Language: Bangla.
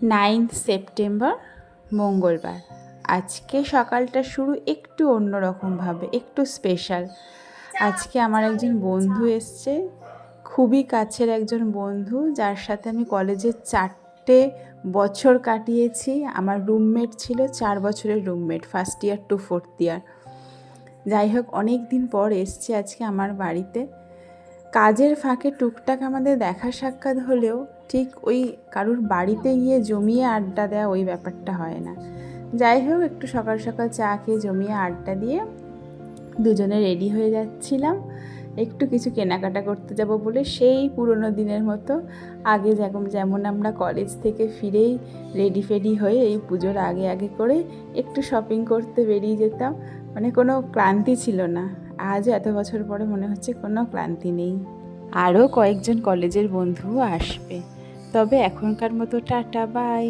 9 সেপ্টেম্বর মঙ্গলবার। আজকে সকালটা শুরু একটু অন্যরকমভাবে, একটু স্পেশাল। আজকে আমার একজন বন্ধু এসছে, খুবই কাছের একজন বন্ধু, যার সাথে আমি কলেজে 4টে বছর কাটিয়েছি। আমার রুমমেট ছিল, 4 বছরের roommate, first year to fourth year. যাই হোক, অনেক দিন পর এসছে আজকে আমার বাড়িতে। কাজের ফাঁকে টুকটাক আমাদের দেখা সাক্ষাৎ হলেও ঠিক ওই কারুর বাড়িতে গিয়ে জমিয়ে আড্ডা দেওয়া ওই ব্যাপারটা হয় না। যাই হোক, একটু সকাল সকাল চা খেয়ে জমিয়ে আড্ডা দিয়ে দুজনে রেডি হয়ে যাচ্ছিলাম একটু কিছু কেনাকাটা করতে যাব বলে। সেই পুরনো দিনের মতো আগে যেমন আমরা কলেজ থেকে ফিরেই রেডি ফেডি হয়ে এই পুজোর আগে আগে করে একটু শপিং করতে বেরিয়ে যেতাম। মানে কোনো ক্লান্তি ছিল না। আজও এত বছর পরে মনে হচ্ছে কোনো ক্লান্তি নেই। আরও কয়েকজন কলেজের বন্ধুও আসবে। তবে এখনকার মতো টাটা, বাই।